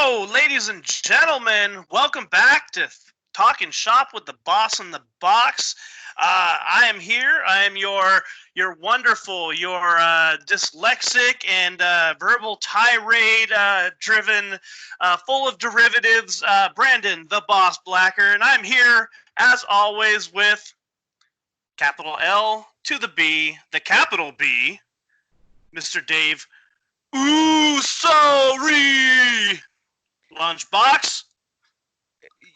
So, ladies and gentlemen, welcome back to Talking Shop with the Boss in the Box. I am here. I am your wonderful, your dyslexic and verbal tirade driven, full of derivatives, Brandon the Boss Blacker, and I'm here as always with capital L to the B, the capital B, Mr. Dave. Ooh, sorry. Lunchbox.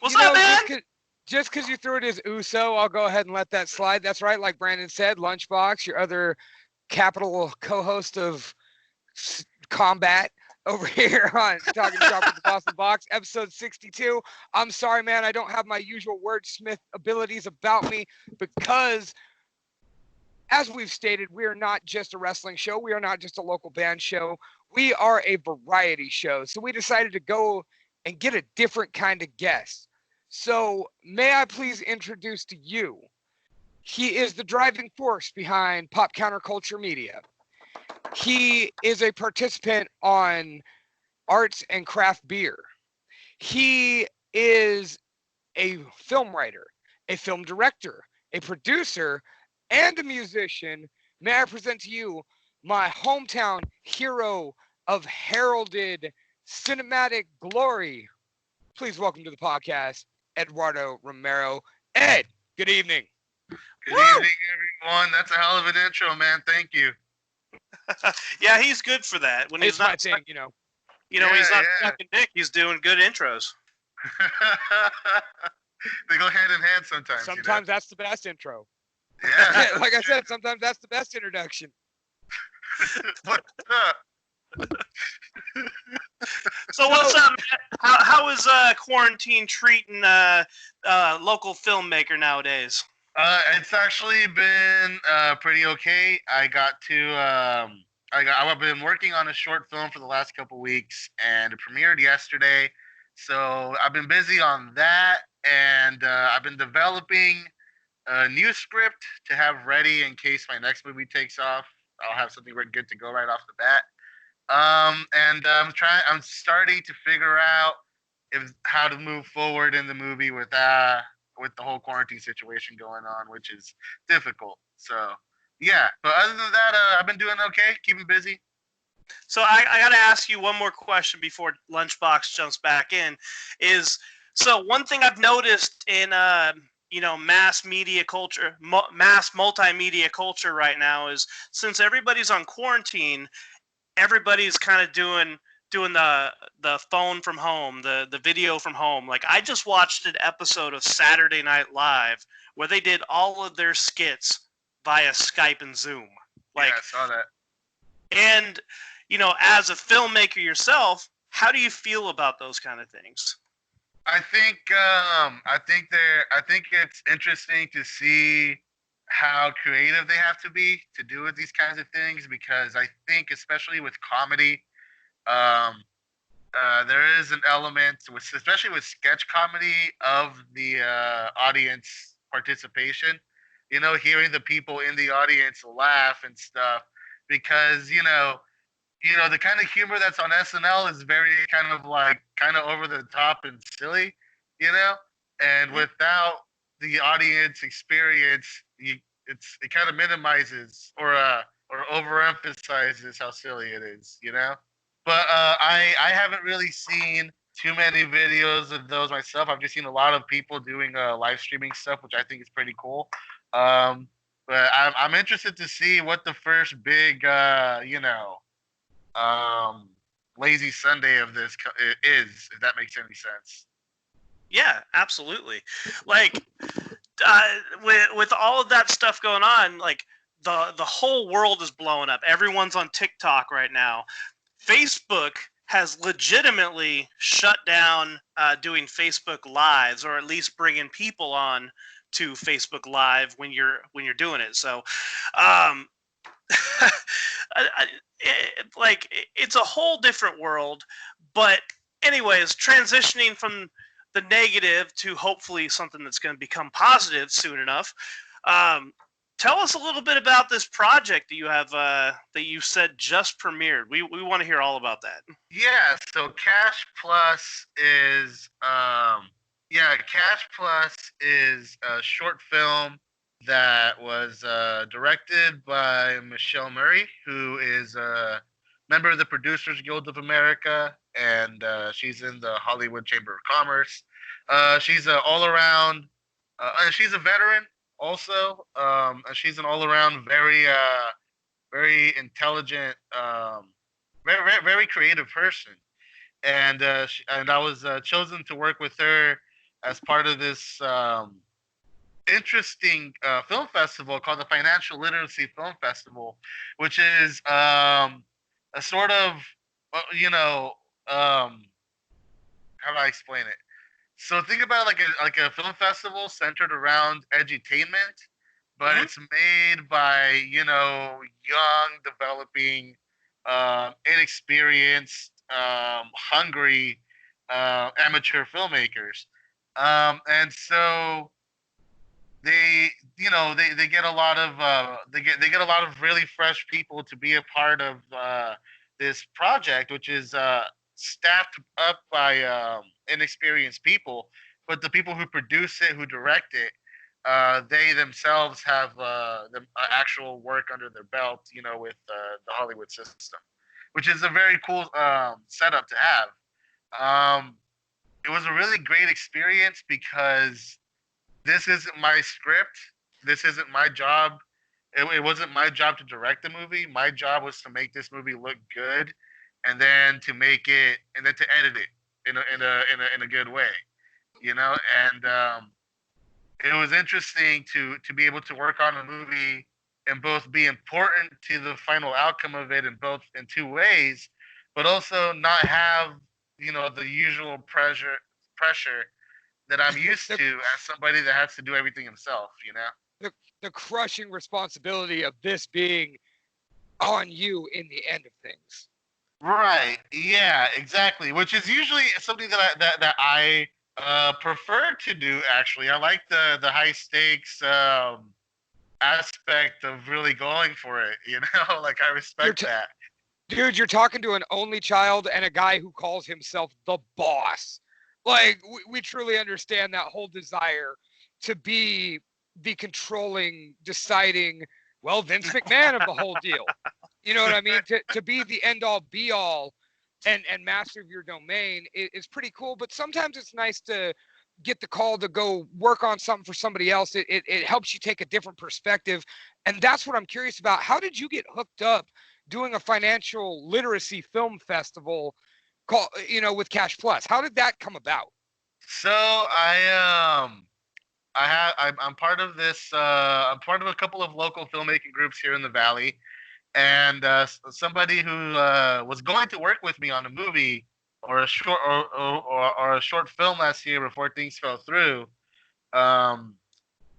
What's up, man? Just because you threw it as Uso, I'll go ahead and let that slide. That's right, like Brandon said, Lunchbox, your other capital co-host of Combat over here on Talking Shop with the Boston Box, episode 62. I'm sorry, man, I don't have my usual wordsmith abilities about me because, as we've stated, we are not just a wrestling show. We are not just a local band show. We are a variety show. So we decided to go and get a different kind of guest. So may I please introduce to you, he is the driving force behind Pop Counterculture Media. He is a participant on Arts and Craft Beer. He is a film writer, a film director, a producer, and a musician. May I present to you my hometown hero of heralded cinematic glory. Please welcome to the podcast, Eduardo Romero. Ed, good evening. Good evening, everyone. That's a hell of an intro, man. Thank you. Yeah, he's good for that. When he's not saying, when he's not sucking dick, he's doing good intros. They go hand in hand sometimes. Sometimes that's the best intro. Yeah. Like I said, sometimes that's the best introduction. What's up? So what's up, man? How is quarantine treating local filmmaker nowadays? It's actually been pretty okay. I've been working on a short film for the last couple weeks, and it premiered yesterday. So I've been busy on that, and I've been developing a new script to have ready in case my next movie takes off. I'll have something good to go right off the bat. And I'm starting to figure out how to move forward in the movie with the whole quarantine situation going on, which is difficult. So yeah, but other than that, I've been doing okay, keeping busy. So I got to ask you one more question before Lunchbox jumps back in. So one thing I've noticed in mass media culture, mass multimedia culture right now is since everybody's on quarantine, everybody's kind of doing the phone from home, the video from home. Like I just watched an episode of Saturday Night Live where they did all of their skits via Skype and Zoom. Like, yeah, I saw that. And as a filmmaker yourself, how do you feel about those kind of things? I think it's interesting to see how creative they have to be to do with these kinds of things, because I think especially with comedy, there is an element, especially with sketch comedy, of the audience participation. Hearing the people in the audience laugh and stuff, because the kind of humor that's on SNL is very kind of over the top and silly, and without the audience experience, it kind of minimizes or overemphasizes how silly it is, But I haven't really seen too many videos of those myself. I've just seen a lot of people doing live streaming stuff, which I think is pretty cool. But I'm interested to see what the first big, lazy Sunday of this is, if that makes any sense. Yeah, absolutely. Like, with all of that stuff going on, like the whole world is blowing up. Everyone's on TikTok right now. Facebook has legitimately shut down doing Facebook Lives, or at least bringing people on to Facebook Live when you're doing it. So, it's a whole different world. But anyways, transitioning from the negative to hopefully something that's going to become positive soon enough. tell us a little bit about this project that you have that you said just premiered. We want to hear all about that. Yeah, so Cash Plus is Cash Plus is a short film that was directed by Michelle Murray, who is a member of the Producers Guild of America, and she's in the Hollywood Chamber of Commerce. She's an all-around, she's a veteran also. And she's an all-around very intelligent, very creative person. And I was chosen to work with her as part of this interesting film festival called the Financial Literacy Film Festival, which is a sort of, how do I explain it? So think about it like a film festival centered around edutainment, but it's made by young, developing, inexperienced, hungry amateur filmmakers, and so they get a lot of they get a lot of really fresh people to be a part of this project, which is staffed up by inexperienced people, but the people who produce it, who direct it, they themselves have the actual work under their belt, with the Hollywood system, which is a very cool setup to have. It was a really great experience because this isn't my script. This isn't my job. It wasn't my job to direct the movie. My job was to make this movie look good, and then to edit it in a good way, And it was interesting to be able to work on a movie and both be important to the final outcome of it in two ways, but also not have the usual pressure that I'm used to as somebody that has to do everything himself. The crushing responsibility of this being on you in the end of things. Right. Yeah. Exactly. Which is usually something that I prefer to do. Actually, I like the high stakes aspect of really going for it. Like I respect that. Dude, you're talking to an only child and a guy who calls himself the boss. Like we truly understand that whole desire to be the controlling, deciding, Vince McMahon of the whole deal. You know what I mean? To be the end all be all and master of your domain is pretty cool. But sometimes it's nice to get the call to go work on something for somebody else. It helps you take a different perspective. And that's what I'm curious about. How did you get hooked up doing a financial literacy film festival with Cash Plus? How did that come about? So I'm part of this. I'm part of a couple of local filmmaking groups here in the Valley, and somebody who was going to work with me on a movie or a short or a short film last year before things fell through.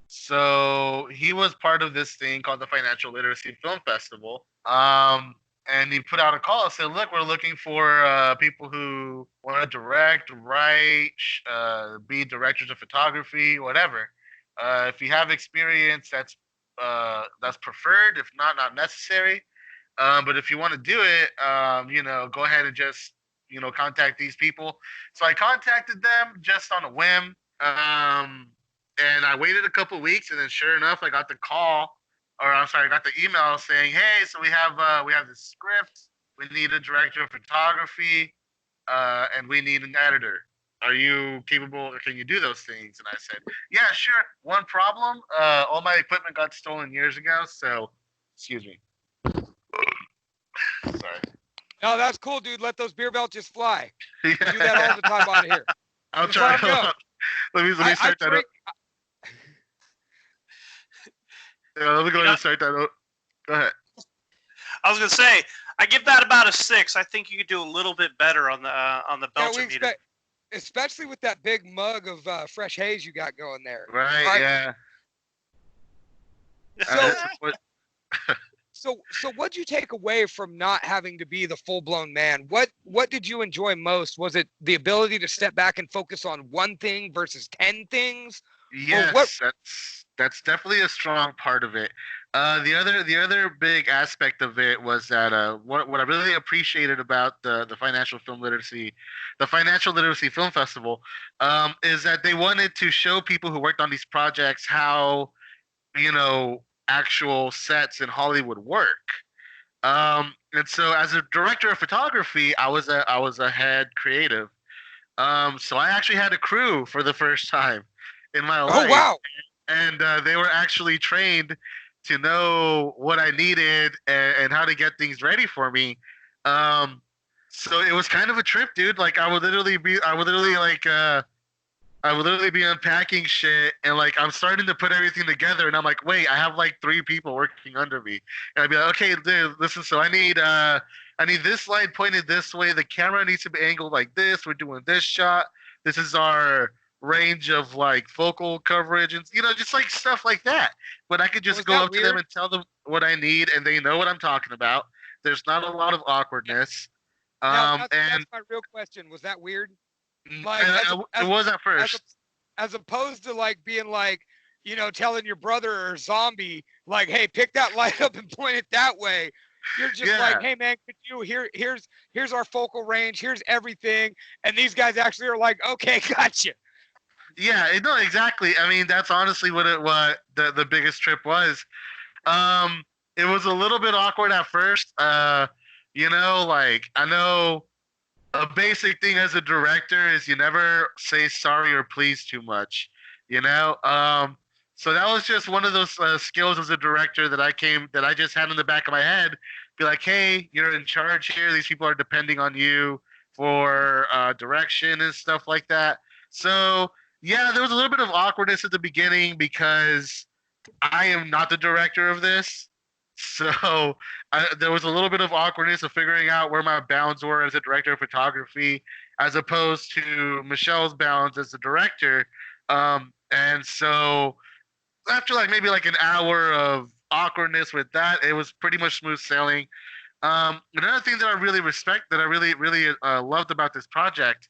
So he was part of this thing called the Financial Literacy Film Festival. And he put out a call and said, "Look, we're looking for people who want to direct, write, be directors of photography, whatever. If you have experience, that's preferred. If not, not necessary. But if you want to do it, go ahead and just contact these people." So I contacted them just on a whim, and I waited a couple weeks, and then sure enough, I got the call. Or I'm sorry, I got the email saying, "Hey, so we have this script. We need a director of photography, and we need an editor. Are you capable? Can you do those things?" And I said, "Yeah, sure. One problem: all my equipment got stolen years ago. So, excuse me. Sorry. No, that's cool, dude. Let those beer belches fly. We do that all the time out here. I'll try. Let me start that up. Let me go ahead and start that up. Go ahead. I was gonna say, I give that about a 6. I think you could do a little bit better on the Belcher meter. Especially with that big mug of fresh haze you got going there. Right. Yeah. So what'd you take away from not having to be the full-blown man? What did you enjoy most? Was it the ability to step back and focus on one thing versus 10 things? Yes, that's definitely a strong part of it. The other big aspect of it was that what I really appreciated about the financial literacy film festival, is that they wanted to show people who worked on these projects how actual sets in Hollywood work. And so as a director of photography, I was a head creative. So I actually had a crew for the first time in my Oh life, wow! and they were actually trained to know what I needed and how to get things ready for me. Um, so it was kind of a trip, dude. Like I would literally be unpacking shit, and like I'm starting to put everything together, and I'm like, wait, I have like three people working under me, and I'd be like, okay, dude, listen, so I need this light pointed this way, the camera needs to be angled like this, we're doing this shot, this is our range of like focal coverage, and just like stuff like that. But I could just Was go that up to them weird? and tell them what I need, and they know what I'm talking about. There's not a lot of awkwardness. Now And that's my real question. Was that weird? and Like it was at as first. as opposed to like being like, telling your brother or zombie like, hey, pick that light up and point it that way. You're just like, Yeah. hey man, could you here's our focal range, here's everything, and these guys actually are like, okay, gotcha. Yeah, no, exactly. I mean, that's honestly what the biggest trip was. Um, it was a little bit awkward at first. Like I know a basic thing as a director is you never say sorry or please too much. You know. So that was just one of those skills as a director that I just had in the back of my head. Be like, hey, you're in charge here. These people are depending on you for direction and stuff like that. So yeah, there was a little bit of awkwardness at the beginning because I am not the director of this. So there was a little bit of awkwardness of figuring out where my bounds were as a director of photography, as opposed to Michelle's bounds as the director. And so after like maybe like an hour of awkwardness with that, it was pretty much smooth sailing. Another thing that I really respect, that I really loved about this project,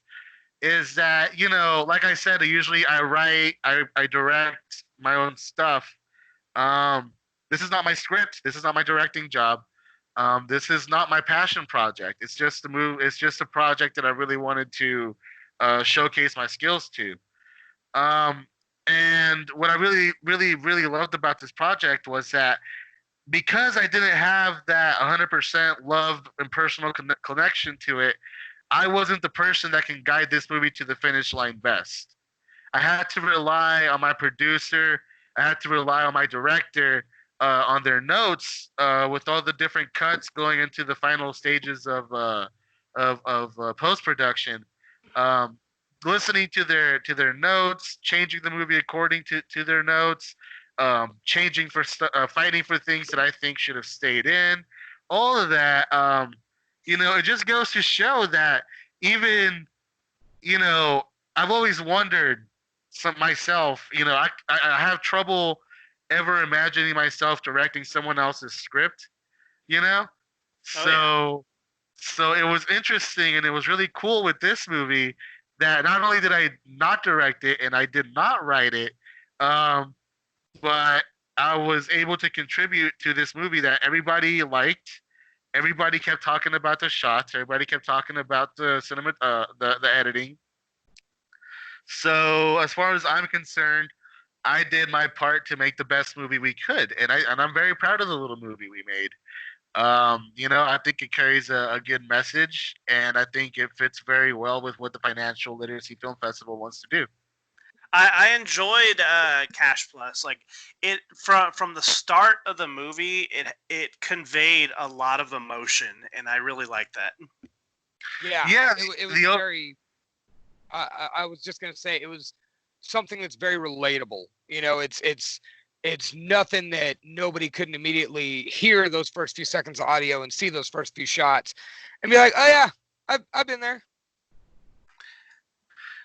is that like I said, usually I write, I direct my own stuff. um, this is not my script. This is not my directing job. This is not my passion project. It's just a move. It's just a project that I really wanted to showcase my skills to. Um, and what I really loved about this project was that because I didn't have that 100% love and personal connection to it, I wasn't the person that can guide this movie to the finish line best. I had to rely on my producer. I had to rely on my director, on their notes, with all the different cuts going into the final stages of post production. Um, Listening to their notes, changing the movie according to their notes, fighting for things that I think should have stayed in. All of that, it just goes to show that even you know, I've always wondered myself. I have trouble ever imagining myself directing someone else's script. You know, Oh yeah. so so it was interesting and it was really cool with this movie that not only did I not direct it and I did not write it, um, but I was able to contribute to this movie that everybody liked. Everybody kept talking about the shots. Everybody kept talking about the cinema, the editing. So as far as I'm concerned, I did my part to make the best movie we could, and I'm very proud of the little movie we made. I think it carries a good message, and I think it fits very well with what the Financial Literacy Film Festival wants to do. I enjoyed Cash Plus. Like it from the start of the movie, it conveyed a lot of emotion, and I really liked that. Yeah, Yeah, it was the very. I was just gonna say it was something that's very relatable. It's nothing that nobody couldn't immediately hear those first few seconds of audio and see those first few shots and be like, oh yeah, I've been there.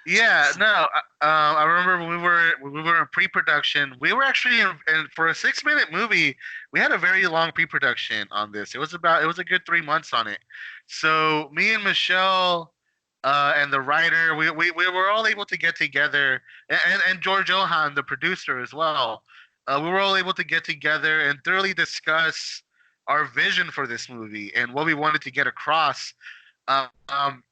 Yeah, no. I remember when we were in pre-production. We were actually in for a 6-minute movie. We had a very long pre-production on this. It was a good 3 months on it. So me and Michelle, and the writer, we were all able to get together, and George Johan, the producer as well. we were all able to get together and thoroughly discuss our vision for this movie and what we wanted to get across. And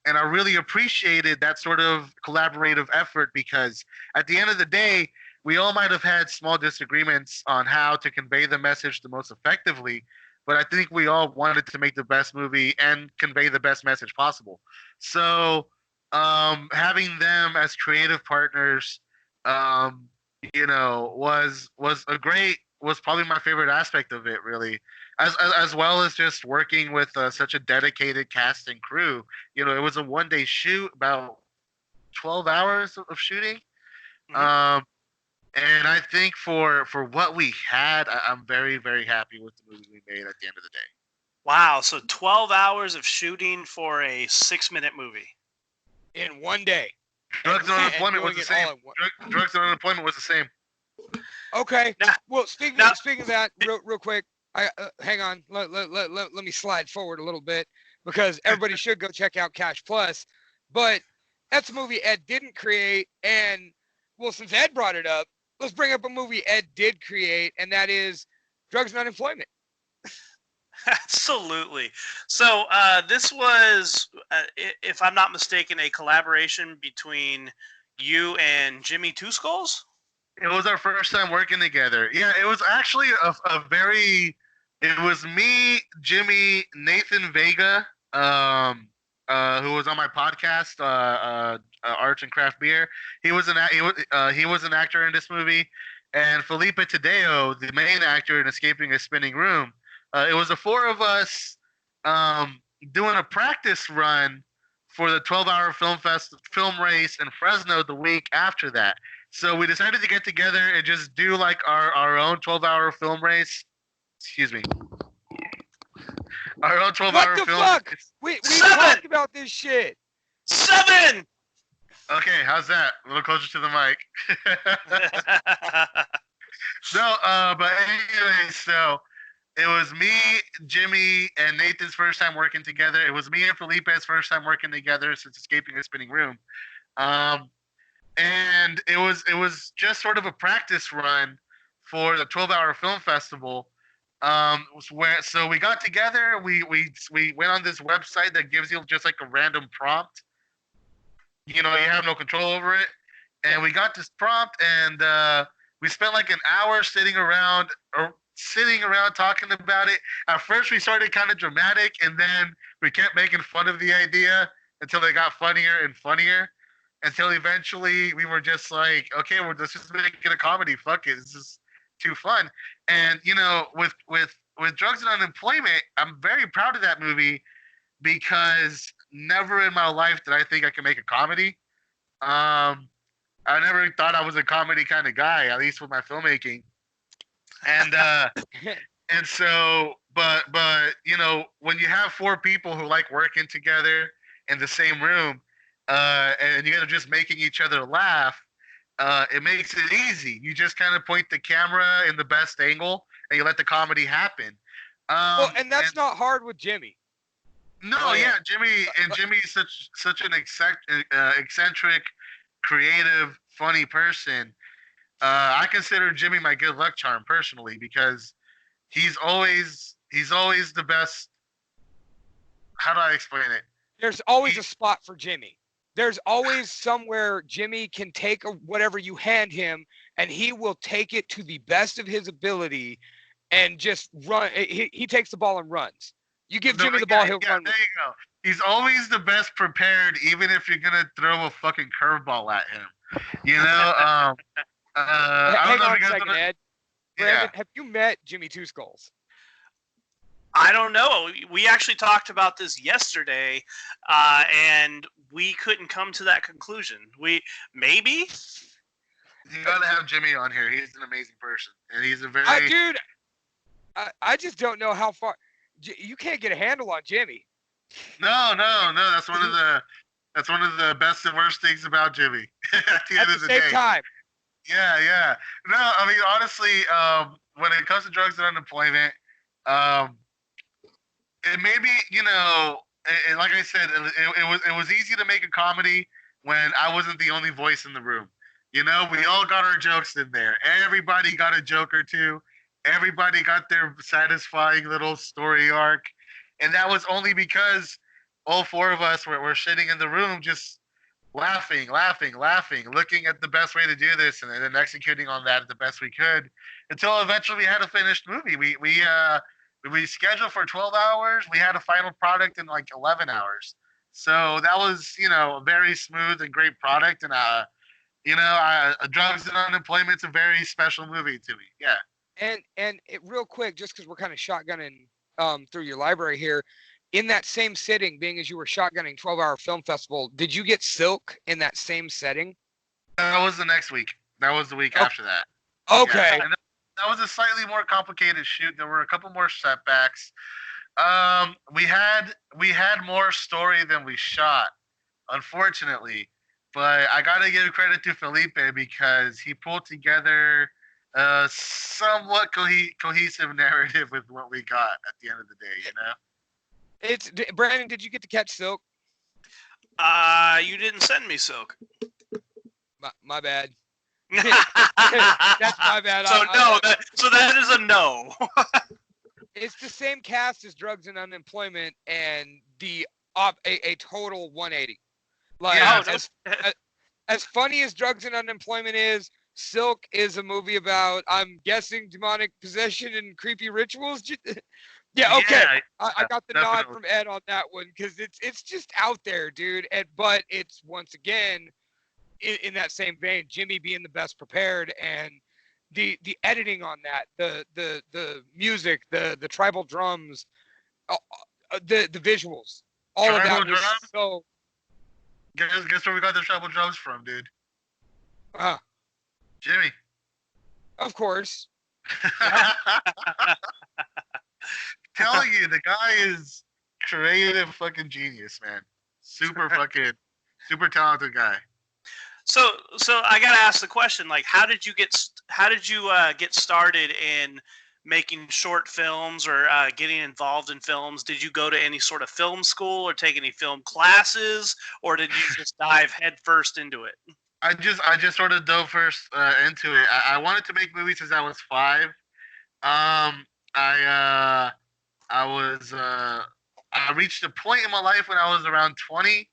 I really appreciated that sort of collaborative effort because at the end of the day, we all might have had small disagreements on how to convey the message the most effectively, but I think we all wanted to make the best movie and convey the best message possible. So, having them as creative partners, um, was probably my favorite aspect of it, really, as well as just working with such a dedicated cast and crew. It was a 1 day shoot, about 12 hours of shooting. Mhm. Um, and I think for what we had, I'm very very happy with the movie we made at the end of the day. Wow, so 12 hours of shooting for a 6-minute movie. in 1 day. Drugs and and unemployment was doing the it same. all at once. Drugs and unemployment was the same. Okay. Now- Well, speaking now- of that, real quick, hang on. Let me slide forward a little bit because everybody should go check out Cash Plus. But that's a movie Ed didn't create, and well, since Ed brought it up, let's bring up a movie Ed did create, and that is Drugs and Unemployment. Absolutely. So this was, if I'm not mistaken, a collaboration between you and Jimmy Two Skulls. It was our first time working together. Yeah, it was actually a very. It was me, Jimmy, Nathan Vega, who was on my podcast, Arts and Craft Beer. He was an actor in this movie, and Felipe Tadeo, the main actor in Escaping a Spinning Room. It was the four of us um, doing a practice run for the 12-hour film race in Fresno the week after that. So we decided to get together and just do like our own 12-hour film race. Excuse me. Our own 12-hour What the film fuck? race. We 7! talked about this shit. 7! Okay, how's that? A little closer to the mic. No, but anyway, so it was me, Jimmy, and Nathan's first time working together. It was me and Felipe's first time working together since Escaping a Spinning Room. Um, and it was just sort of a practice run for the 12-hour film festival. So we got together. We went on this website that gives you just like a random prompt. You have no control over it. And we got this prompt, and we spent like an hour sitting around talking about it. At first, we started kind of dramatic, and then we kept making fun of the idea until it got funnier and funnier. Until eventually we were just like, okay, let's just make it a comedy. Fuck it, it's just too fun. And with Drugs and Unemployment, I'm very proud of that movie because never in my life did I think I could make a comedy. Um, I never thought I was a comedy kind of guy, at least with my filmmaking. And and so, but when you have four people who like working together in the same room, and you guys are just making each other laugh, it makes it easy. You just kind of point the camera in the best angle, and you let the comedy happen. Well, and that's not hard with Jimmy. No, yeah, Jimmy's such an eccentric, creative, funny person. I consider Jimmy my good luck charm personally because he's always the best. How do I explain it? There's always a spot for Jimmy. There's always somewhere Jimmy can take whatever you hand him, and he will take it to the best of his ability and just run. He takes the ball and runs. You give Jimmy the ball, he'll run. There you go. He's always the best prepared, even if you're gonna throw a fucking curveball at him. Hang on a second, Ed. Brandon, Yeah. have you met Jimmy Two Skulls? I don't know. We actually talked about this yesterday, and we couldn't come to that conclusion. Maybe. You gotta have Jimmy on here. He's an amazing person, and he's a very Dude, I just don't know how far. You can't get a handle on Jimmy. No. That's one of the best and worst things about Jimmy. At the end of the Same day. time. Yeah. No, I mean honestly, when it comes to drugs and unemployment, it made me, and like I said, it was easy to make a comedy when I wasn't the only voice in the room. You know, we all got our jokes in there. Everybody got a joke or two. Everybody got their satisfying little story arc. And that was only because all four of us were sitting in the room just laughing, looking at the best way to do this and then executing on that the best we could until eventually we had a finished movie. We scheduled for 12 hours. We had a final product in like 11 hours. So that was, a very smooth and great product. And Drugs and Unemployment's a very special movie to me. Yeah. And real quick, just because we're kind of shotgunning through your library here, in that same sitting, being as you were shotgunning 12-hour film festival, did you get Silk in that same setting? That was the next week. That was the week after that. Okay. Yeah, that was a slightly more complicated shoot. There were a couple more setbacks. We had more story than we shot, unfortunately. But I gotta give credit to Felipe because he pulled together a somewhat cohesive narrative with what we got at the end of the day. It's Brandon. Did you get to catch Silk? You didn't send me Silk. My bad. That's my bad. So that is a no. It's the same cast as Drugs and Unemployment, and a total 180. Like as funny as Drugs and Unemployment is, Silk is a movie about, I'm guessing, demonic possession and creepy rituals. Yeah, okay. Yeah, I got the nod from Ed on that one because it's just out there, dude. But it's once again in that same vein, Jimmy being the best prepared, and the editing on that, the music, the tribal drums, the visuals, all tribal of that was drum? So. Guess where we got the tribal drums from, dude? Jimmy. Of course. Telling you, the guy is creative fucking genius, man. Super talented guy. So I gotta ask the question, like, how did you get started in making short films or getting involved in films? Did you go to any sort of film school or take any film classes, or did you just dive headfirst into it? I just sort of dove first into it. I wanted to make movies since I was 5. I reached a point in my life when I was around 20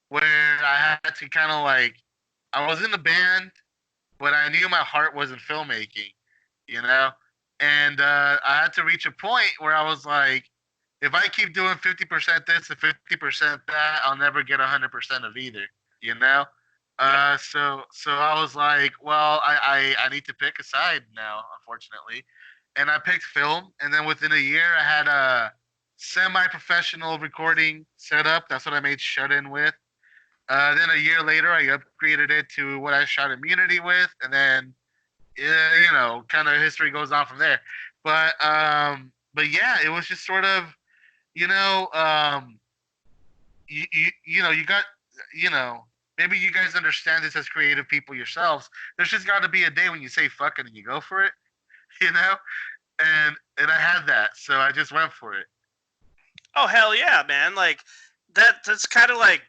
where I had to kind of like, I was in the band, but I knew my heart was in filmmaking, and I had to reach a point where I was like, if I keep doing 50% this and 50% that, I'll never get 100% of either, So I was like, well, I need to pick a side now, unfortunately. And I picked film, and then within a year, I had a semi-professional recording set up. That's what I made Shut In with. Then a year later, I upgraded it to what I shot Immunity with, and then, kind of history goes on from there. But yeah, it was just sort of, you got, maybe you guys understand this as creative people yourselves. There's just got to be a day when you say fuck it and you go for it. And I had that, so I just went for it. Oh hell yeah, man! Like that's kind of like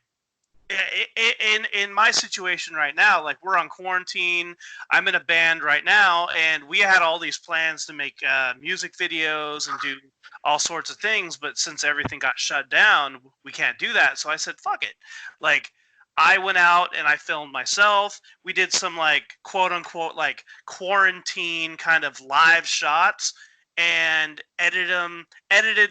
in my situation right now. Like, we're on quarantine. I'm in a band right now, and we had all these plans to make music videos and do all sorts of things. But since everything got shut down, we can't do that. So I said, fuck it. Like, I went out and I filmed myself. We did some like quote unquote like quarantine kind of live shots and edited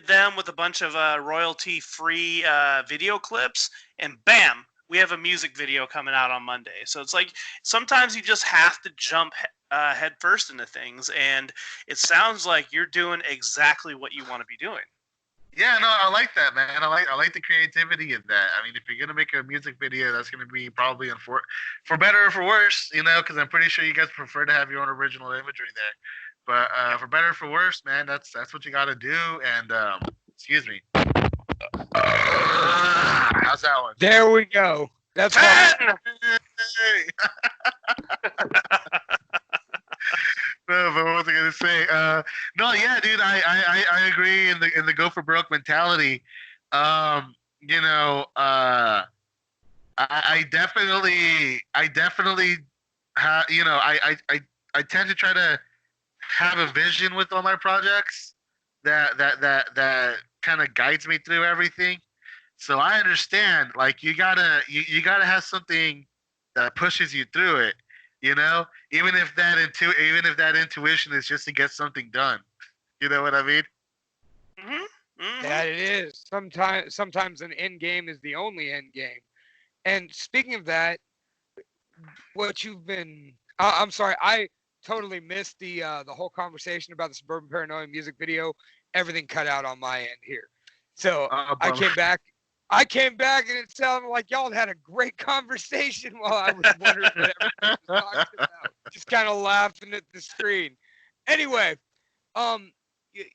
them with a bunch of royalty free video clips, and bam, we have a music video coming out on Monday. So it's like sometimes you just have to jump head first into things, and it sounds like you're doing exactly what you want to be doing. Yeah, no, I like that, man. I like the creativity of that. I mean, if you're gonna make a music video, that's gonna be probably for better or for worse, because I'm pretty sure you guys prefer to have your own original imagery there. But for better or for worse, man, that's what you got to do. And excuse me, how's that one? There we go. That's fine. No, but what was I gonna say? No, yeah, dude, I agree in the go for broke mentality. I definitely I tend to try to have a vision with all my projects that kind of guides me through everything. So I understand, like you gotta have something that pushes you through it, even if that intuition is just to get something done. You know what I mean? Mm-hmm. Mm-hmm. That it is. Sometimes an end game is the only end game. And speaking of that, what you've been I'm sorry, I totally missed the whole conversation about the Suburban Paranoia music video. Everything cut out on my end here. So I Bummer. came back. And it sounded like y'all had a great conversation while I was wondering what everybody was talking about. Just kind of laughing at the screen. Anyway,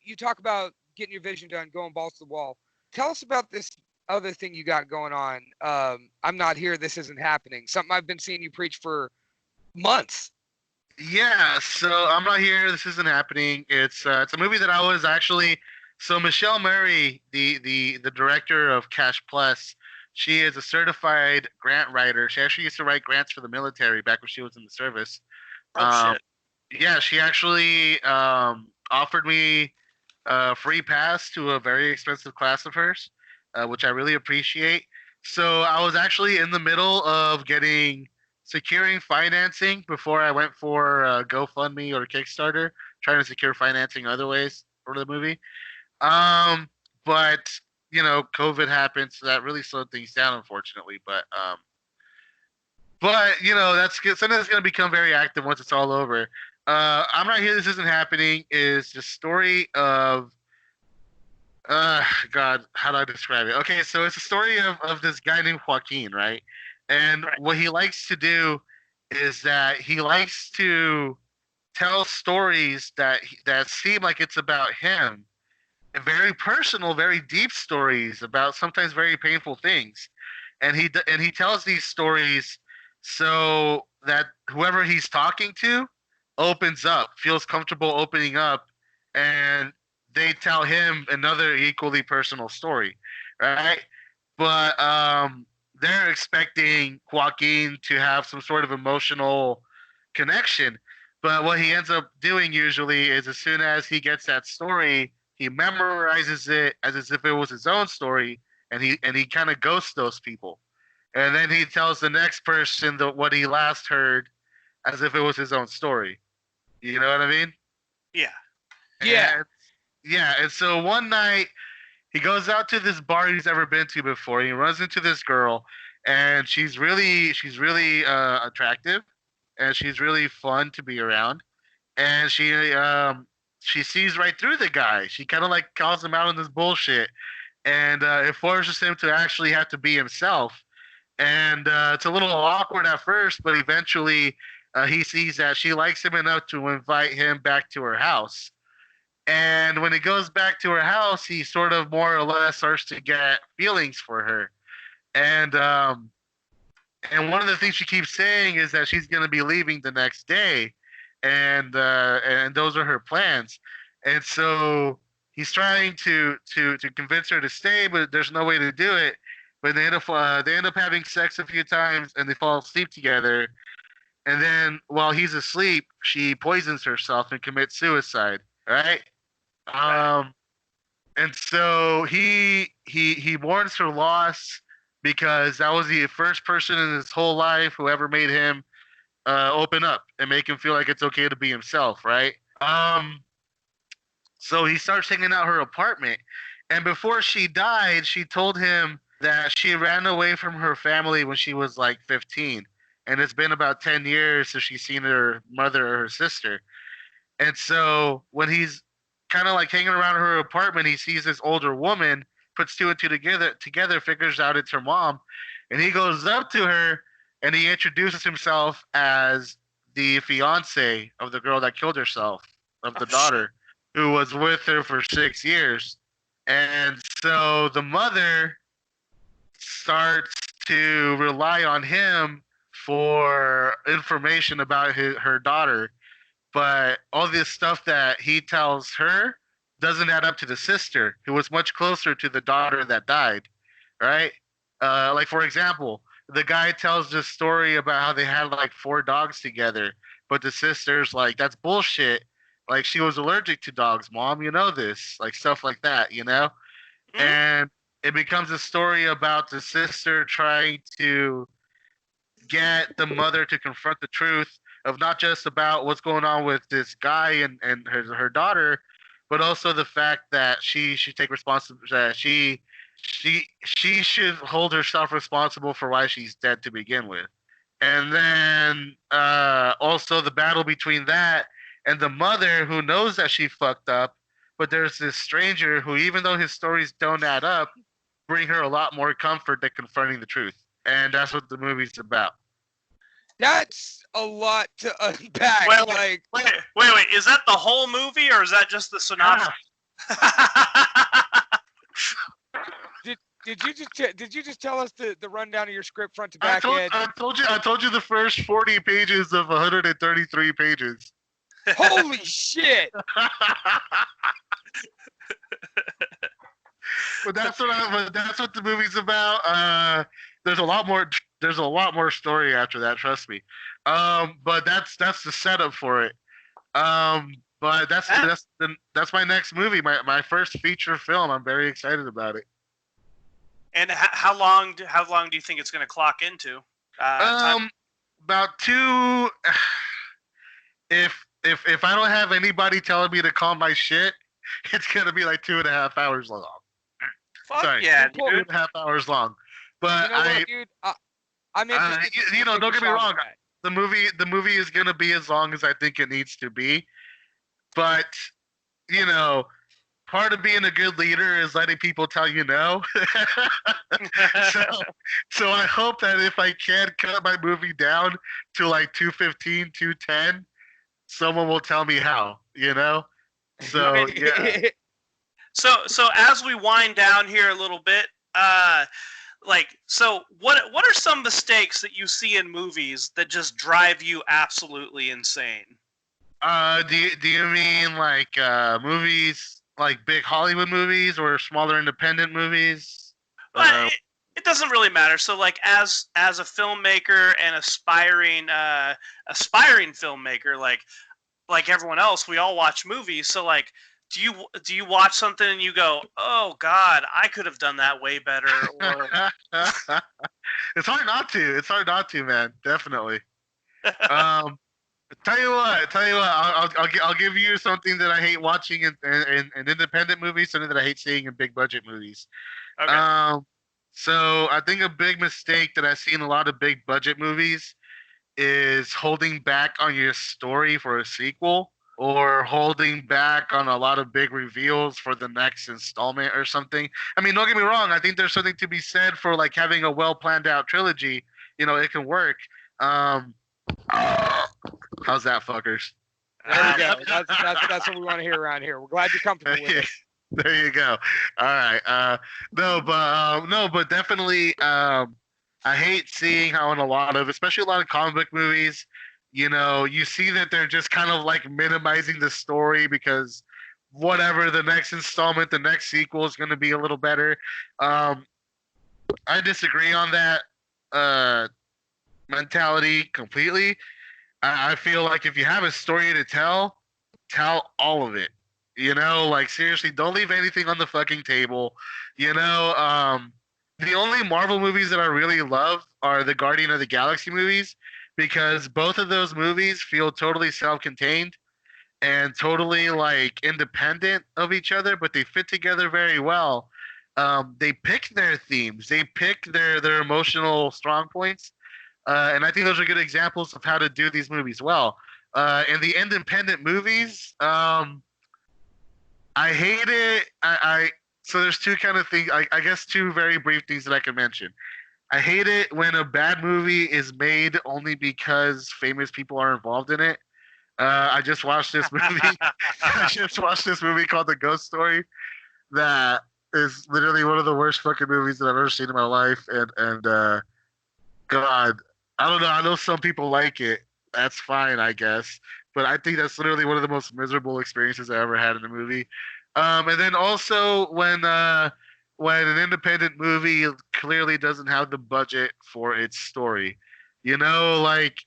you talk about getting your vision done, going balls to the wall. Tell us about this other thing you got going on. I'm not here. This isn't happening. Something I've been seeing you preach for months. Yeah, so I'm not here. This isn't happening. It's a movie that I was actually. So Michelle Murray, the director of Cash Plus, she is a certified grant writer. She actually used to write grants for the military back when she was in the service. Oh Um, shit. yeah, she actually offered me a free pass to a very expensive class of hers, which I really appreciate. So I was actually in the middle of securing financing before I went for GoFundMe or Kickstarter, trying to secure financing other ways for the movie. Um, but COVID happened, so that really slowed things down, unfortunately. But that's good. Something that's going to become very active once it's all over. I'm not here. This isn't happening. Is the story of God, how do I describe it? Okay, so it's a story of this guy named Joaquin, right? And Right. what he likes to do is that he likes to tell stories that seem like it's about him, and very personal, very deep stories about sometimes very painful things. And he tells these stories so that whoever he's talking to opens up, feels comfortable opening up, and they tell him another equally personal story, right? But they're expecting Joaquin to have some sort of emotional connection. But what he ends up doing usually is as soon as he gets that story, he memorizes it as if it was his own story, and he kind of ghosts those people. And then he tells the next person what he last heard as if it was his own story. You know what I mean? Yeah. Yeah. And yeah, and so one night he goes out to this bar he's never been to before. He runs into this girl, and she's really attractive, and she's really fun to be around. And she sees right through the guy. She kind of like calls him out on this bullshit, and it forces him to actually have to be himself. And it's a little awkward at first, but eventually he sees that she likes him enough to invite him back to her house. And when he goes back to her house, he sort of more or less starts to get feelings for her. And and one of the things she keeps saying is that she's going to be leaving the next day, and those are her plans. And so he's trying to convince her to stay, but there's no way to do it. But they end up having sex a few times, and they fall asleep together. And then while he's asleep, she poisons herself and commits suicide. Right? Okay. Um, and so he mourns her loss because that was the first person in his whole life who ever made him open up and make him feel like it's okay to be himself, right? So he starts hanging out her apartment, and before she died, she told him that she ran away from her family when she was like 15, and it's been about 10 years since she's seen her mother or her sister. And so when he's kind of like hanging around her apartment, he sees this older woman, puts two and two together, figures out it's her mom, and he goes up to her and he introduces himself as the fiance of the girl that killed herself, of Oh the shit. daughter, who was with her for 6 years. And so the mother starts to rely on him for information about her daughter, but all this stuff that he tells her doesn't add up to the sister, who was much closer to the daughter that died, right? Like for example, the guy tells this story about how they had like 4 dogs together, but the sister's like, that's bullshit. Like she was allergic to dogs, mom. You know this, like stuff like that, you know. Mhm. And it becomes a story about the sister trying to get the mother to confront the truth of not just about what's going on with this guy and her daughter, but also the fact that she should take responsibility. That she should hold herself responsible for why she's dead to begin with. And then also the battle between that and the mother who knows that she fucked up, but there's this stranger who, even though his stories don't add up, bring her a lot more comfort than confronting the truth. And that's what the movie's about. That's a lot to unpack. Wait, Like, wait. Is that the whole movie, or is that just the synopsis? did you just tell us the rundown of your script front to back, Ed? I told you the first 40 pages of 133 pages. Holy shit! But that's what the movie's about. There's a lot more. There's a lot more story after that. Trust me. But that's the setup for it. But that's my next movie. My first feature film. I'm very excited about it. And how long do you think it's going to clock into? About 2. If I don't have anybody telling me to calm my shit, it's gonna be like 2.5 hours long. Fuck Sorry, yeah, dude. 2.5 hours long. But what, dude? I'm interested. Don't get me wrong. The movie is gonna be as long as I think it needs to be. But part of being a good leader is letting people tell you no. so I hope that if I can cut my movie down to like 2:15, 2:10, someone will tell me how. So yeah. So as we wind down here a little bit, what are some mistakes that you see in movies that just drive you absolutely insane? Do you mean like movies, like big Hollywood movies, or smaller independent movies? Well, it doesn't really matter. So like as a filmmaker and aspiring filmmaker, like everyone else, we all watch movies. So like, do you watch something and you go, oh God, I could have done that way better? Or... It's hard not to. It's hard not to, man. Definitely. Tell you what. I'll give you something that I hate watching in independent movies, something that I hate seeing in big budget movies. Okay. So I think a big mistake that I see in a lot of big budget movies is holding back on your story for a sequel, or holding back on a lot of big reveals for the next installment or something. I mean, don't get me wrong. I think there's something to be said for like having a well planned out trilogy. It can work. How's that, fuckers? There we go. That's what we want to hear around here. We're glad you're comfortable with it. There you go. All right. No, but definitely. I hate seeing how in especially a lot of comic book movies, you see that they're just kind of like minimizing the story because whatever the next installment, the next sequel is going to be a little better. I disagree on that mentality completely. I feel like if you have a story to tell all of it. Like seriously, don't leave anything on the fucking table. The only Marvel movies that I really love are the Guardian of the Galaxy movies, because both of those movies feel totally self-contained and totally like independent of each other, but they fit together very well. They pick their themes, they pick their emotional strong points, and I think those are good examples of how to do these movies well. In the independent movies, I hate it. So there's two kind of things. I guess two very brief things that I can mention. I hate it when a bad movie is made only because famous people are involved in it. I just watched this movie. I just watched this movie called The Ghost Story. That is literally one of the worst fucking movies that I've ever seen in my life. And God, I don't know. I know some people like it. That's fine, I guess. But I think that's literally one of the most miserable experiences I ever had in a movie. And then also when when an independent movie clearly doesn't have the budget for its story. You know, like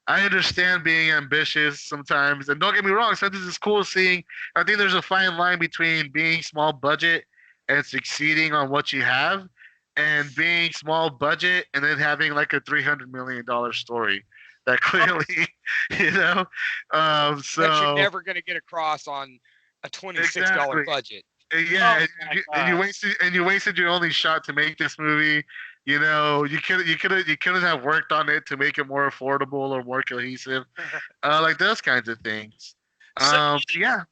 I understand being ambitious sometimes, and don't get me wrong, sometimes it's cool seeing. I think there's a fine line between being small budget and succeeding on what you have, and being small budget and then having like a $300 million story that clearly, you know, That you're so never going to get across on a $26 exactly. budget. Yeah, Oh and my you wasted your only shot to make this movie. You know, you couldn't have worked on it to make it more affordable or more cohesive, like those kinds of things. So, Yeah,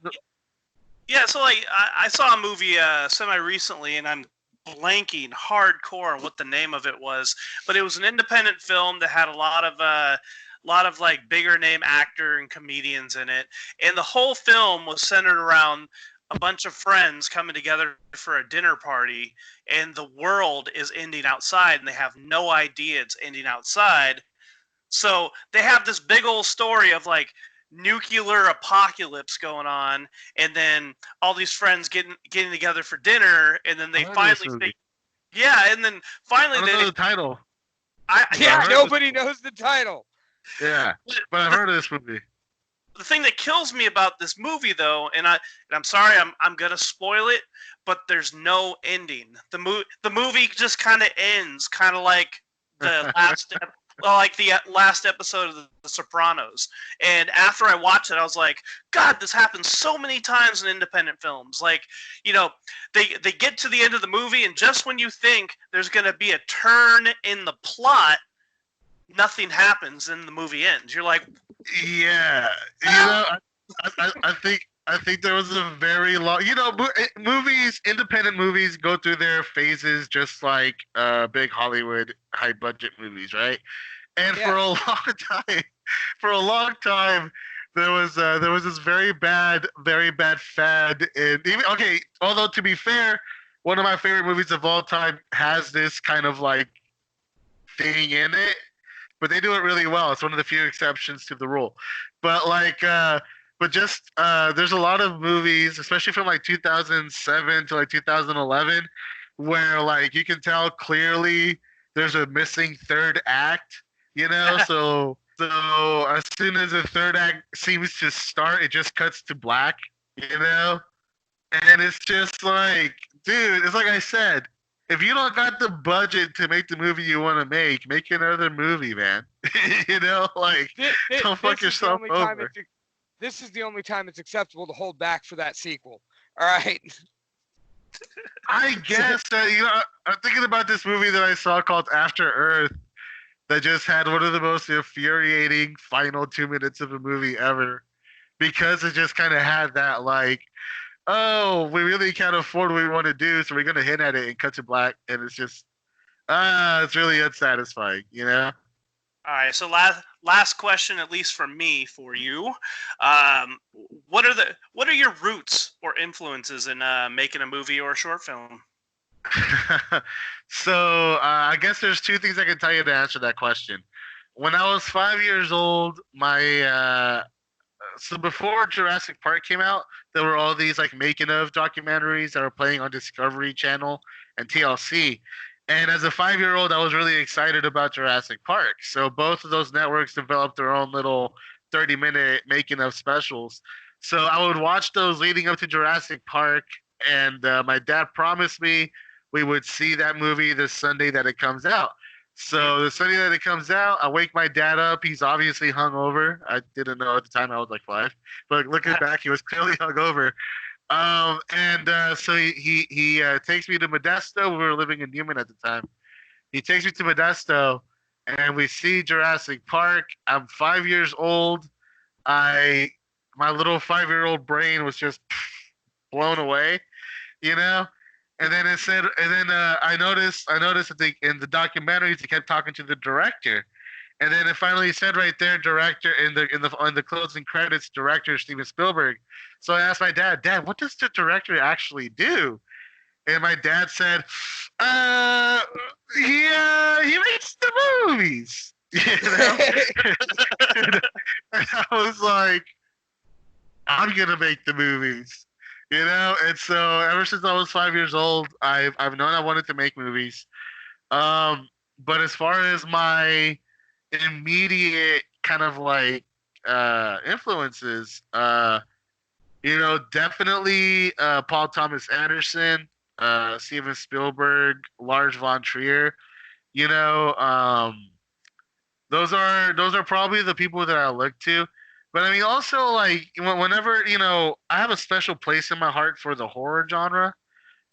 yeah, so like I saw a movie semi recently, and I'm blanking hardcore on what the name of it was, but it was an independent film that had a lot of like bigger name actor and comedians in it, and the whole film was centered around a bunch of friends coming together for a dinner party, and the world is ending outside, and they have no idea it's ending outside. So they have this big old story of like nuclear apocalypse going on, and then all these friends getting together for dinner, and then they I heard of this finally movie. yeah, and then finally I don't know the title. Yeah, heard nobody knows the title. Yeah, but I've heard of this movie. the thing that kills me about this movie though, and I'm sorry, I'm gonna spoil it, but there's no ending. The movie just kind of ends, kind of like the last episode of The Sopranos. And after I watched it, I was like, God, this happens so many times in independent films. Like, you know, they get to the end of the movie, and just when you think there's gonna be a turn in the plot, nothing happens, and the movie ends. You're like, Yeah, you know, I think there was a very long, you know, movies, independent movies go through their phases just like big Hollywood high budget movies, right? And Yeah. for a long time, there was this very bad fad, and even okay. Although to be fair, one of my favorite movies of all time has this kind of like thing in it, but they do it really well. It's one of the few exceptions to the rule. But like, but just there's a lot of movies, especially from like 2007 to like 2011, where like you can tell clearly there's a missing third act. You know, so as soon as the third act seems to start, it just cuts to black. You know, and it's just like, dude, it's like I said, if you don't got the budget to make the movie you want to make another movie, man. You know, like don't fuck yourself over. This is the only time it's acceptable to hold back for that sequel. All right. I guess that, you know, I'm thinking about this movie that I saw called After Earth that just had one of the most infuriating final 2 minutes of a movie ever, because it just kind of had that like, oh, we really can't afford what we want to do, so we're gonna hit at it and cut to black, and it's just it's really unsatisfying, you know. all right. So last question, at least for me, for you. What are your roots or influences in making a movie or a short film? So I guess there's two things I can tell you to answer that question. When I was 5 years old, my so before Jurassic Park came out, there were all these like making of documentaries that were playing on Discovery Channel and TLC. And as a 5 year old, I was really excited about Jurassic Park. So both of those networks developed their own little 30-minute making of specials. So I would watch those leading up to Jurassic Park, and my dad promised me we would see that movie the Sunday that it comes out. So the Sunday that it comes out, I wake my dad up. He's obviously hungover. I didn't know at the time, I was like 5, but looking back, he was clearly hungover. So he takes me to Modesto. We were living in Newman at the time. He takes me to Modesto, and we see Jurassic Park. I'm 5 years old. My little 5-year-old brain was just blown away, you know. And then it said, and then I noticed that in the documentaries he kept talking to the director, and then it finally said right there, director on the closing credits, director Steven Spielberg. So I asked my dad, what does the director actually do? And my dad said, he makes the movies. You know? And I was like, I'm gonna make the movies. And so ever since I was 5 years old, I've known I wanted to make movies. Um, but as far as my immediate kind of like influences, definitely Paul Thomas Anderson, Steven Spielberg, Lars von Trier. You know, those are probably the people that I look to. But I mean, also like whenever I have a special place in my heart for the horror genre.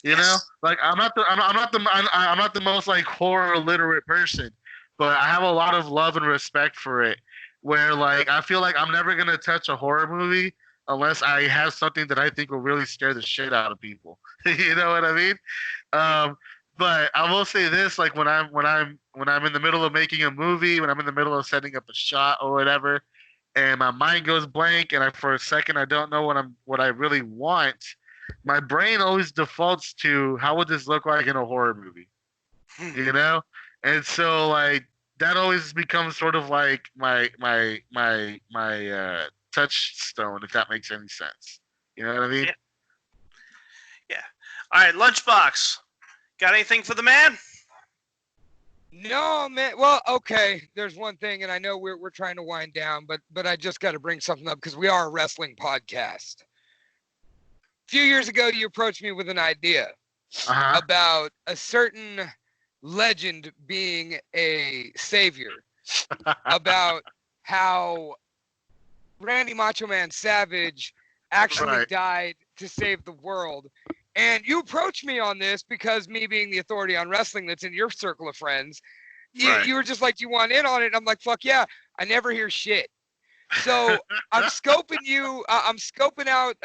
Yes. Like I'm not the most like horror literate person, but I have a lot of love and respect for it. Where like I feel like I'm never gonna touch a horror movie unless I have something that I think will really scare the shit out of people. You know what I mean? Um, but I will say this: like when I'm in the middle of making a movie, when I'm in the middle of setting up a shot or whatever, and my mind goes blank, and for a second I don't know what I really want. My brain always defaults to how would this look like in a horror movie, you know? And so like that always becomes sort of like my touchstone, if that makes any sense. You know what I mean? Yeah. Yeah. All right, Lunchbox. Got anything for the man? No, man. Well, okay. There's one thing, and I know we're trying to wind down, but I just got to bring something up because we are a wrestling podcast. A few years ago, you approached me with an idea about a certain legend being a savior, about how Randy Macho Man Savage actually Right. died to save the world. And you approached me on this because me being the authority on wrestling that's in your circle of friends, Right. you were just like, you want in on it? I'm like, fuck yeah. I never hear shit. So I'm scoping you. I'm scoping out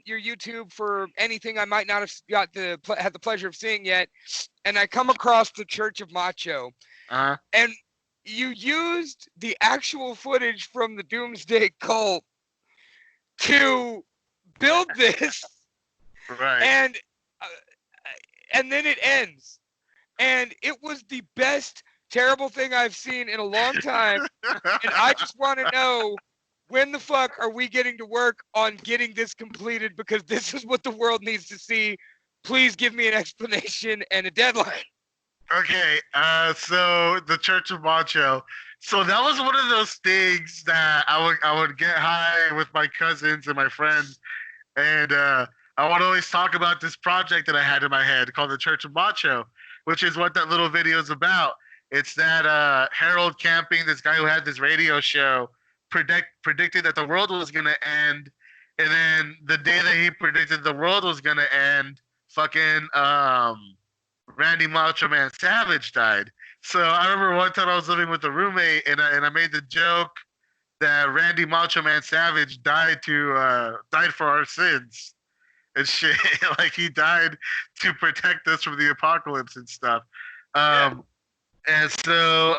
your YouTube for anything I might not have had the pleasure of seeing yet. And I come across the Church of Macho. And you used the actual footage from the Doomsday Cult to build this. Right. And then it ends. And it was the best terrible thing I've seen in a long time. And I just want to know, when the fuck are we getting to work on getting this completed? Because this is what the world needs to see. Please give me an explanation and a deadline. Okay, so the Church of Macho. So that was one of those things that I would get high with my cousins and my friends, and I would always talk about this project that I had in my head called the Church of Macho, which is what that little video is about. It's that Harold Camping, this guy who had this radio show, predicted that the world was gonna end, and then the day that he predicted the world was gonna end, fucking Randy Macho Man Savage died. So I remember one time I was living with a roommate, and I made the joke that Randy Macho Man Savage died for our sins and shit. Like he died to protect us from the apocalypse and stuff. Um, and so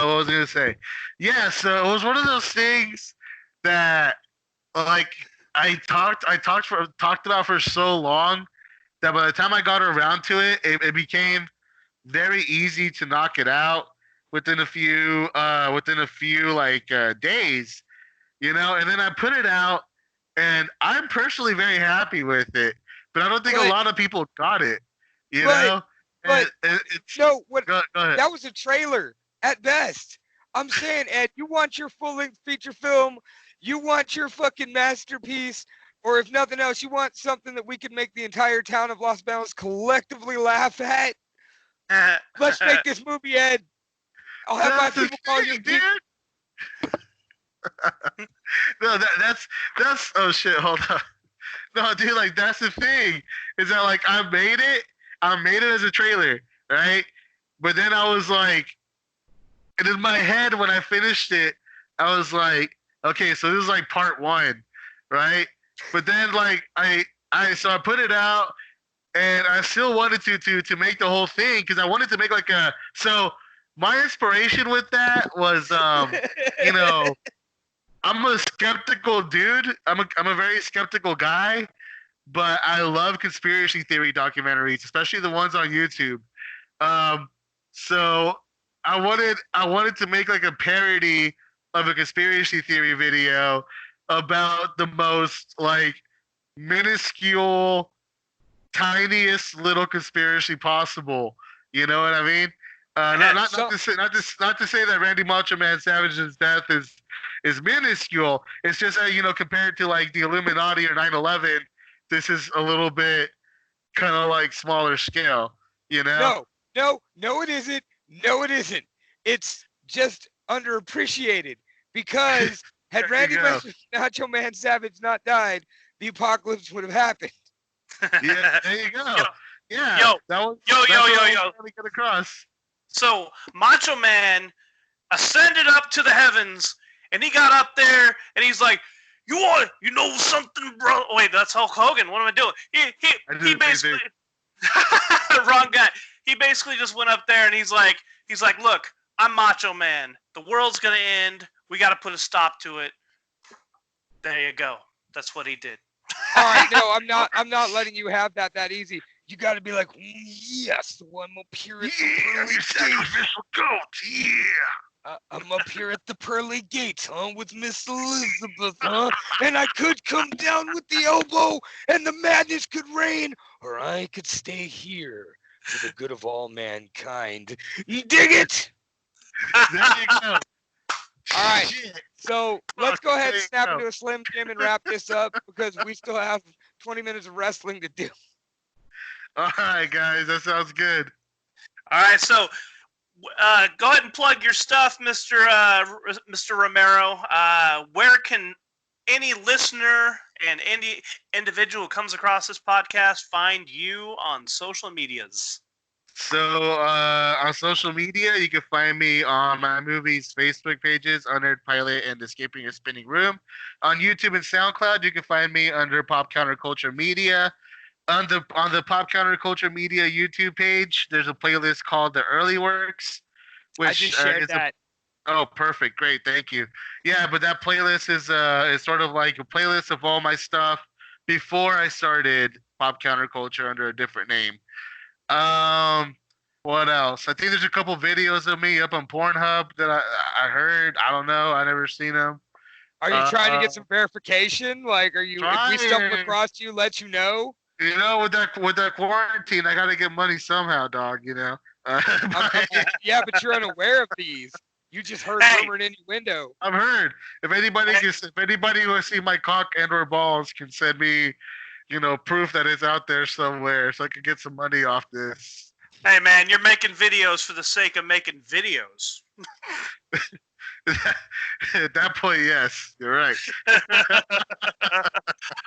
what was I gonna say? Yeah, so it was one of those things that like I talked about for so long that by the time I got around to it, it became very easy to knock it out within a few like days, and then I put it out, and I'm personally very happy with it, but I don't think a lot of people got it, you know. But It's no, what go ahead. that was a trailer at best. I'm saying, Ed, you want your full-length feature film, you want your fucking masterpiece, or if nothing else, you want something that we can make the entire town of Los Banos collectively laugh at. Let's make this movie, Ed. I'll have my people call you, dude. No, that's oh shit. Hold on. No, dude, like that's the thing is that like I made it as a trailer, right? But then I was like, and in my head when I finished it, I was like, okay, so this is like part one, right? But then like so I put it out, and I still wanted to make the whole thing because I wanted to make like a so my inspiration with that was you know I'm a skeptical dude. I'm a very skeptical guy, but I love conspiracy theory documentaries, especially the ones on YouTube. Um, so I wanted to make like a parody of a conspiracy theory video about the most like minuscule, tiniest little conspiracy possible. You know what I mean? Not to say that Randy Macho Man Savage's death is minuscule. It's just that compared to like the Illuminati or 9/11, this is a little bit kind of like smaller scale. You know? No, it isn't. No, it isn't. It's just underappreciated because had Randy Macho Man Savage not died, the apocalypse would have happened. Yeah, there you go. Yeah, yo, that was yo. trying to get across. So Macho Man ascended up to the heavens, and he got up there, and he's like, "You know something, bro?" Wait, that's Hulk Hogan. What am I doing? He basically wrong guy. He basically just went up there, and he's like, "Look, I'm Macho Man. The world's gonna end. We got to put a stop to it." There you go. That's what he did. All right, no, I'm not letting you have that easy. You got to be like, yes, I'm up here at the pearly sacrificial goat, yeah. I'm up here at the pearly gates, huh, with Miss Elizabeth, huh? And I could come down with the elbow, and the madness could reign, or I could stay here for the good of all mankind. Dig it! There you go. All right, so let's go ahead and snap into a Slim Jim and wrap this up because we still have 20 minutes of wrestling to do. All right, guys, that sounds good. All right, so go ahead and plug your stuff, Mr. Romero. Where can any listener and any individual who comes across this podcast find you on social medias? So on social media, you can find me on my movies Facebook pages, Unearthed Pilot and Escaping a Spinning Room. On YouTube and SoundCloud, you can find me under Pop Counterculture Media. On the Pop Counterculture Media YouTube page, there's a playlist called The Early Works, which I just shared that. Oh, perfect, great, thank you. Yeah, but that playlist is sort of like a playlist of all my stuff before I started Pop Counterculture under a different name. What else? I think there's a couple videos of me up on Pornhub that I heard. I don't know. I never seen them. Are you trying to get some verification? Like, are you? If we stumble across you, let you know. You know, with that quarantine, I gotta get money somehow, dog. You know. Yeah, but you're unaware of these. You just heard rumor and innuendo. I've heard. If anybody who has seen my cock and/or balls can send me, proof that it's out there somewhere, so I can get some money off this. Hey man, you're making videos for the sake of making videos. At that point, yes, you're right.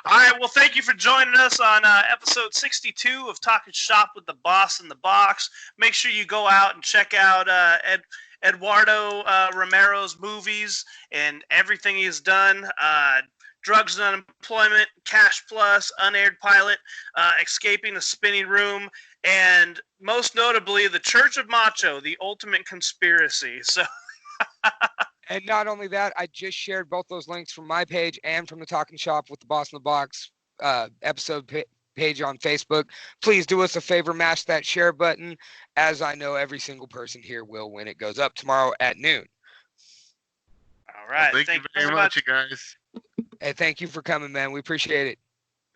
All right, well, thank you for joining us on episode 62 of Talking Shop with the Boss in the Box. Make sure you go out and check out Eduardo Romero's movies and everything he's done. Drugs and Unemployment, Cash Plus, Unaired Pilot, Escaping a Spinning Room, and most notably, The Church of Macho, The Ultimate Conspiracy. So, and not only that, I just shared both those links from my page and from the Talking Shop with the Boss in the Box episode page on Facebook. Please do us a favor, mash that share button, as I know every single person here will when it goes up tomorrow at noon. All right. Well, thank you very much, you guys. Hey, thank you for coming, man. We appreciate it.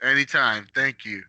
Anytime. Thank you.